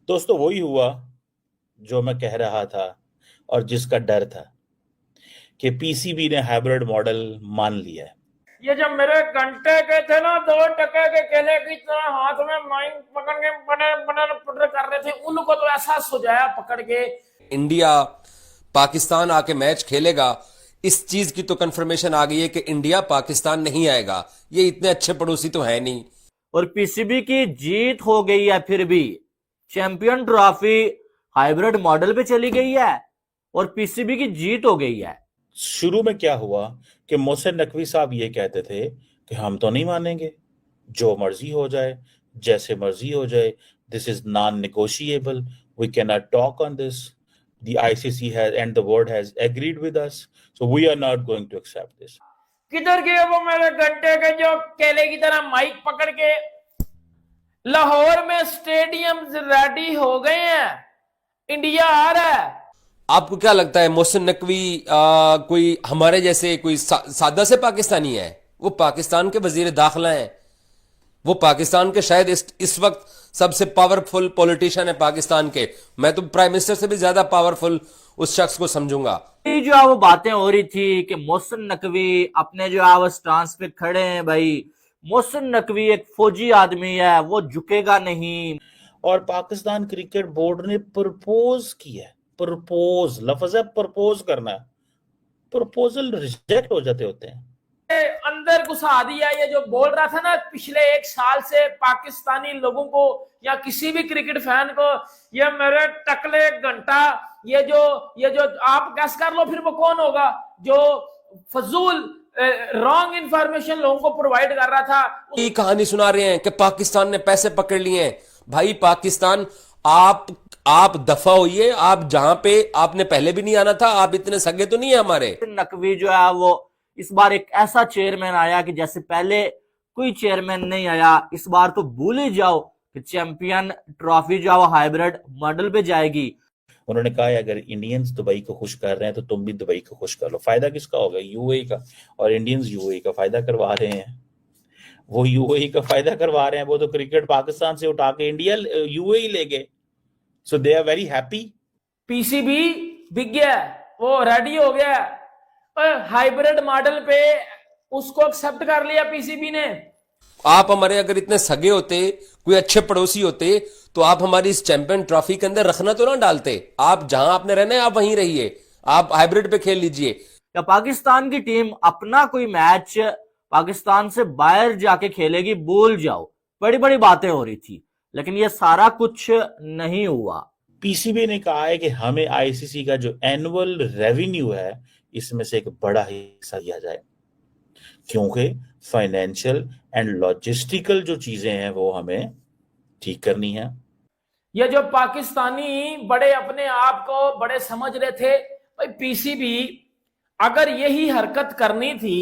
दोस्तों वही हुआ जो मैं कह रहा था और जिसका डर था कि पीसीबी ने हाइब्रिड मॉडल मान लिया है। ये जब मेरे घंटे के थे ना 2 टके के केले की तरह हाथ में माइक पकड़ के बने बने पकड़ कर रहे थे, उनको तो ऐसा सुझाया पकड़ के। इंडिया पाकिस्तान आके मैच खेलेगा, इस चीज की तो कंफर्मेशन आ गई है कि इंडिया पाकिस्तान नहीं आएगा। ये इतने अच्छे पड़ोसी तो है नहीं। और पीसीबी की जीत हो गई है, फिर भी चैंपियन ट्रॉफी हाइब्रिड मॉडल पे चली गई है और पीसीबी की जीत हो गई है। शुरू में क्या हुआ कि मोहसिन नकवी साहब ये कहते थे कि हम तो नहीं मानेंगे, जो मर्जी हो जाए, जैसे मर्जी हो जाए, this is non negotiable, we can not talk on this, the ICC has and the world has agreed with us, so we are not going to accept this. किधर गए वो मेरे घंटे के जो केले की तरह माइक पकड़ के? लाहौर में स्टेडियम रेडी हो गए हैं, इंडिया आ रहा है। आपको क्या लगता है मोहसिन नकवी कोई हमारे जैसे कोई सादा से पाकिस्तानी है? वो पाकिस्तान के वजीर दाखिला हैं। वो पाकिस्तान के शायद इस वक्त सबसे पावरफुल पॉलिटिशियन है पाकिस्तान के। मैं तो प्राइम मिनिस्टर से भी ज्यादा पावरफुल उस शख्स को समझूंगा। जो है वो बातें हो रही थी कि मोहसिन नकवी अपने जो है वो स्टांस पे खड़े हैं। भाई मोहसिन नकवी एक फौजी आदमी है, वो झुकेगा नहीं। और पाकिस्तान क्रिकेट बोर्ड ने प्रपोज किया, प्रपोज लफ्ज है, प्रपोज करना है, प्रपोजल रिजेक्ट हो जाते होते हैं। अंदर घुसा दिया। ये जो बोल रहा था ना पिछले 1 साल से पाकिस्तानी लोगों को या किसी भी क्रिकेट फैन को, ये मेरे टकले घंटा, ये जो आप गैस कर लो फिर वो कौन होगा जो फजूल रॉन्ग इंफॉर्मेशन लोगों को प्रोवाइड कर रहा था। ये कहानी सुना रहे हैं कि पाकिस्तान ने पैसे पकड़ लिए हैं। भाई पाकिस्तान, आप दफा होइए। आप जहां पे आपने पहले भी नहीं आना था, आप इतने सगे तो नहीं है हमारे। नकवी जो है वो इस बार एक ऐसा चेयरमैन आया कि जैसे पहले कोई चेयरमैन नहीं आया। इस बार तो भूल ही जाओ कि चैंपियन ट्रॉफी जो है वो हाइब्रिड मॉडल पे जाएगी। उन्होंने कहा है अगर इंडियंस दुबई को खुश कर रहे हैं तो तुम भी दुबई को खुश कर लो। फायदा किसका होगा? यूएई का। और इंडियंस यूएई का फायदा करवा रहे हैं। वो यूएई का फायदा करवा रहे हैं। वो तो क्रिकेट पाकिस्तान से उठा के इंडिया यूएई ले गए, so they are very happy. PCB बिक गया, वो रेडी हो गया हाइब्रिड मॉडल पे, उसको एक्सेप्ट कर लिया पीसीबी ने। आप हमारे अगर इतने सगे होते, कोई अच्छे पड़ोसी होते, तो आप हमारी इस चैंपियन ट्रॉफी के अंदर रखना तो ना डालते। आप जहां आपने रहना है आप वहीं रहिए, आप हाइब्रिड पे खेल लीजिए। या पाकिस्तान की टीम अपना कोई मैच पाकिस्तान से बाहर जाके खेलेगी, भूल जाओ। बड़ी बड़ी बातें हो रही थी, लेकिन ये सारा कुछ नहीं हुआ। पीसीबी ने कहा है कि हमें आईसीसी का जो एनुअल रेवेन्यू है इसमें से एक बड़ा हिस्सा दिया जाए, क्योंकि फाइनेंशियल एंड लॉजिस्टिकल जो चीजें हैं वो हमें ठीक करनी है। ये जो पाकिस्तानी बड़े अपने आप को बड़े समझ रहे थे, भाई पीसीबी अगर यही हरकत करनी थी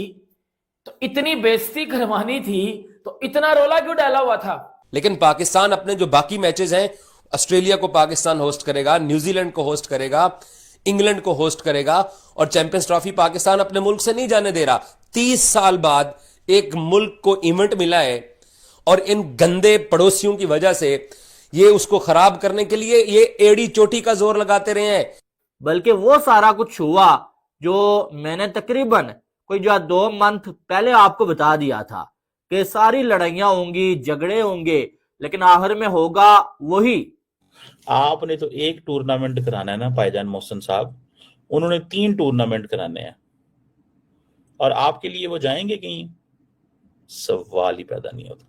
तो इतनी बेइज्जती करवानी थी तो इतना रोला क्यों डाला हुआ था? लेकिन पाकिस्तान अपने जो बाकी मैचेस हैं, ऑस्ट्रेलिया को पाकिस्तान होस्ट करेगा, न्यूजीलैंड को होस्ट करेगा, इंग्लैंड को होस्ट करेगा, और चैंपियंस ट्रॉफी पाकिस्तान अपने मुल्क से नहीं जाने दे रहा। 30 साल बाद एक मुल्क को इवेंट मिला है और इन गंदे पड़ोसियों की वजह से ये उसको खराब करने के लिए ये एड़ी चोटी का जोर लगाते रहे हैं। बल्कि वो सारा कुछ हुआ जो मैंने तकरीबन कोई जो 2 मंथ पहले आपको बता दिया था कि सारी लड़ाइयां होंगी, झगड़े होंगे, लेकिन आखिर में होगा वही। आपने तो एक टूर्नामेंट कराना है ना भाईजान मोहसिन साहब, उन्होंने 3 टूर्नामेंट कराने हैं और आपके लिए वो जाएंगे कहीं? सवाल ही पैदा नहीं होता।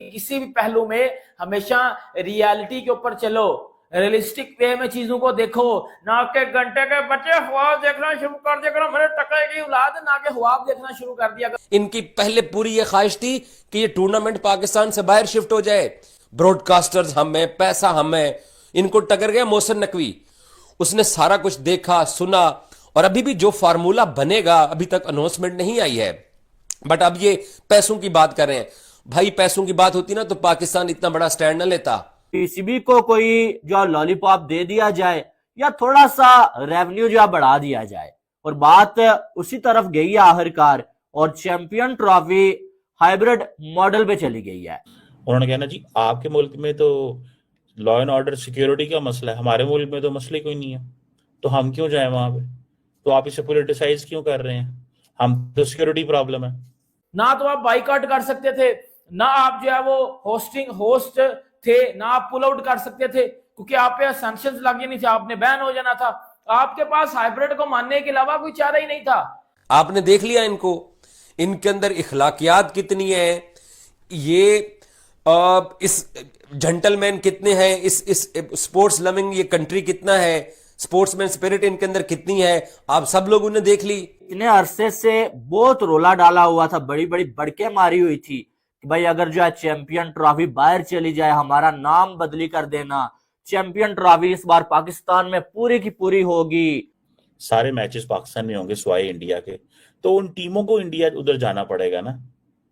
किसी भी पहलू में हमेशा रियलिटी के ऊपर चलो, रियलिस्टिक वे में चीजों को देखो। ना के घंटे के बच्चे ख्वाब देखना शुरू कर दिया, मेरे टकले की औलाद ना के ख्वाब देखना शुरू कर दिया। इनकी पहले पूरी ये ख्वाहिश थी कि ये टूर्नामेंट पाकिस्तान से बाहर शिफ्ट हो जाए। ब्रॉडकास्टर्स हमें, पैसा हमें। इनको टकर गया मोहसिन नकवी, उसने सारा कुछ देखा सुना, और अभी भी जो फार्मूला बनेगा अभी तक अनाउंसमेंट नहीं आई है। बट अब ये पैसों की बात कर रहे हैं। भाई पैसों की बात होती ना तो पाकिस्तान इतना बड़ा स्टैंड न लेता। पीसीबी को कोई जो लॉलीपॉप दे दिया जाए या थोड़ा सा रेवेन्यू जो बढ़ा दिया जाए, और बात उसी तरफ गई है आखिरकार, और चैंपियन ट्रॉफी हाइब्रिड मॉडल पे चली गई है। उन्होंने कहना जी आपके मुल्क में तो लॉ एंड ऑर्डर सिक्योरिटी का मसला है, हमारे मुल्क में तो मसले कोई नहीं है, तो हम क्यों जाए वहां पे? तो आप इसे पॉलिटिसाइज क्यों कर रहे हैं? हम तो सिक्योरिटी प्रॉब्लम है। ना तो आप बाइकआउट कर सकते थे, ना आप जो है वो होस्ट थे, ना आप पुल आउट कर सकते थे, क्योंकि आप पे सैंक्शंस लगे नहीं थे, आपने बैन हो जाना था। आपके पास हाइब्रिड को मानने के अलावा कोई चारा ही नहीं था। आपने देख लिया इनको, इनके अंदर इखलाकियात कितनी है, ये इस जेंटलमैन कितने हैं, इस स्पोर्ट्स लविंग ये कंट्री कितना है, स्पोर्ट्समैन स्पिरिट इनके अंदर कितनी है, आप सब लोगों ने देख ली। इतने अरसे से बहुत रोला डाला हुआ था, बड़ी बड़ी बड़के मारी हुई थी कि भाई अगर जो है चैंपियन ट्रॉफी बाहर चली जाए हमारा नाम बदली कर देना, चैंपियन ट्रॉफी इस बार पाकिस्तान में पूरी की पूरी होगी। सारे मैचेस पाकिस्तान में होंगे सिवाय इंडिया के, तो उन टीमों को इंडिया उधर जाना पड़ेगा ना,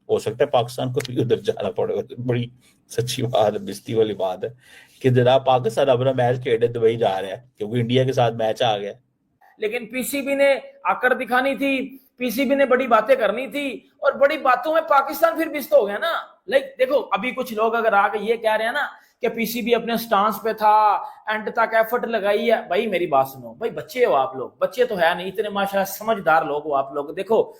हो सकता है पाकिस्तान को भी उधर जाना पड़ेगा। बड़ी सच्ची बात है, बिस्ती वाली बात है कि जनाब पाकिस्तान अपना मैच खेलने दुबई जा रहा है क्योंकि इंडिया के साथ मैच आ गया। लेकिन पीसीबी ने आकर दिखानी थी, पीसीबी ने बड़ी बातें करनी थी, और बड़ी बातों में पाकिस्तान फिर बिस्त हो गया ना। लाइक देखो, अभी कुछ लोग अगर आके ये कह रहे हैं ना कि पीसीबी अपने स्टांस पे था, एंड तक एफर्ट लगाई है, भाई मेरी बात सुनो, भाई बच्चे हो आप लोग, बच्चे तो है नहीं, इतने माशाल्लाह समझदार लोग हो आप लोग। देखो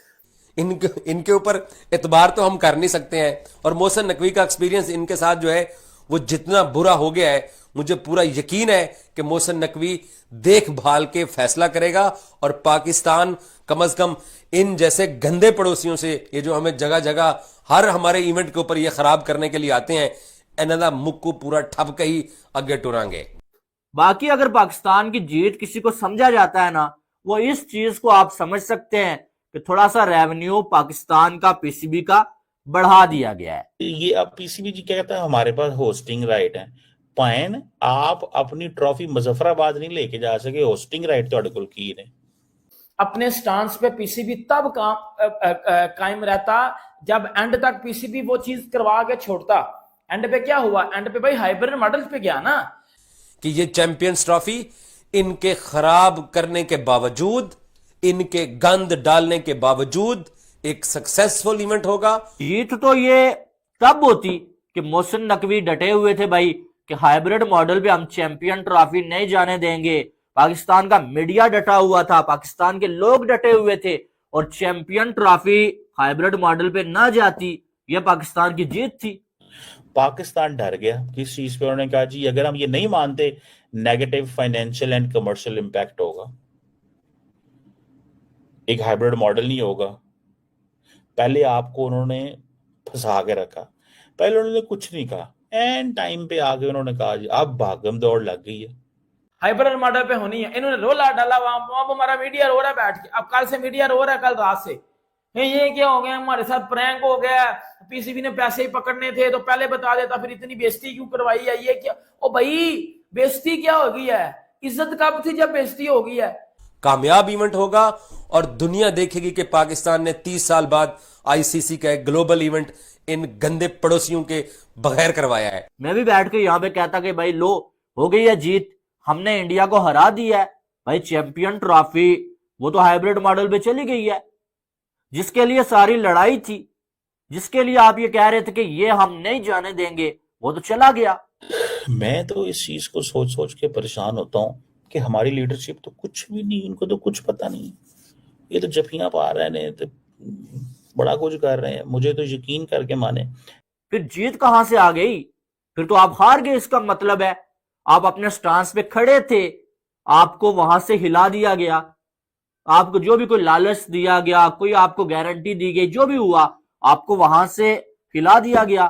इनके ऊपर एतबार तो हम कर नहीं सकते हैं, और मोहसिन नकवी का एक्सपीरियंस इनके साथ जो है वो जितना बुरा हो गया है, मुझे पूरा यकीन है कि मोहसिन नकवी देखभाल के फैसला करेगा, और पाकिस्तान कम से कम इन जैसे गंदे पड़ोसियों से, ये जो हमें जगह जगह हर हमारे इवेंट के ऊपर ये खराब करने के लिए आते हैं, इन्होंने मुख को पूरा ठप के ही आगे टुरांगे। बाकी अगर पाकिस्तान की जीत किसी को समझा जाता है ना, वो इस चीज को आप समझ सकते हैं कि थोड़ा सा रेवेन्यू पाकिस्तान का पीसीबी का बढ़ा दिया गया है। ये अब पीसीबी जी क्या कहता है, हमारे पास होस्टिंग राइट है, पाइन आप अपनी ट्रॉफी मुजफ्फराबाद नहीं लेके जा सके, होस्टिंग राइट तो अड़कुल की ने। अपने स्टांस पे पीसीबी तब कायम रहता जब एंड तक पीसीबी वो चीज करवा के छोड़ता। एंड पे क्या हुआ? एंड पे भाई हाइब्रिड मॉडल पे गया ना, कि ये चैंपियंस ट्रॉफी इनके खराब करने के बावजूद, इनके गंद डालने के बावजूद एक सक्सेसफुल इवेंट होगा। जीत तो ये तब होती कि मोहसिन नकवी डटे हुए थे भाई कि हाइब्रिड मॉडल पे हम चैंपियन ट्रॉफी नहीं जाने देंगे। पाकिस्तान का मीडिया डटा हुआ था, पाकिस्तान के लोग डटे हुए थे, और चैंपियन ट्रॉफी हाइब्रिड मॉडल पे ना जाती, यह पाकिस्तान की जीत थी। पाकिस्तान डर गया किस चीज पे, उन्होंने कहा जी अगर हम ये नहीं मानते negative financial and commercial impact होगा, एक हाइब्रिड मॉडल नहीं होगा। पहले आपको उन्होंने फंसा के रखा, पहले उन्होंने कुछ नहीं कहा, एंड टाइम पे आके उन्होंने कहा जी अब भागम दौड़ लग गई है, हाइब्रिड मॉडल पे होनी है। इन्होंने रोला डाला, वहां हमारा मीडिया रो रहा है बैठ के, अब कल से मीडिया रो रहा है, कल रात से ये क्या हो गया, हमारे साथ प्रैंक हो गया, पीसीबी ने पैसे ही पकड़ने थे तो पहले बता देता, फिर इतनी बेइज्जती क्यों करवाई है, ये क्या? ओ भाई बेइज्जती क्या हो गई है? इज्जत कब थी जब बेइज्जती हो गई है? कामयाब इवेंट होगा और दुनिया देखेगी कि पाकिस्तान ने 30 साल बाद आईसीसी का एक ग्लोबल इवेंट इन गंदे पड़ोसियों के बगैर करवाया है। मैं भी बैठ के यहाँ पे कहता कि भाई लो हो गई है जीत, हमने इंडिया को हरा दिया है भाई, चैंपियन ट्रॉफी वो तो हाइब्रिड मॉडल पे चली गई है, जिसके लिए सारी लड़ाई थी, जिसके लिए आप ये कह रहे थे कि ये हम नहीं जाने देंगे, वो तो चला गया। मैं तो इस चीज को सोच सोच के परेशान होता हूँ कि हमारी लीडरशिप तो कुछ भी नहीं, इनको तो कुछ पता नहीं, ये तो जफियां पा रहे हैं, तो बड़ा कुछ कर रहे हैं, मुझे तो यकीन करके माने। फिर जीत कहां से आ गई? फिर तो आप हार गए, इसका मतलब है आप अपने स्टांस पे खड़े थे, आपको वहां से हिला दिया गया, आपको जो भी कोई लालच दिया गया, कोई आपको गारंटी दी गई, जो भी हुआ आपको वहां से हिला दिया गया।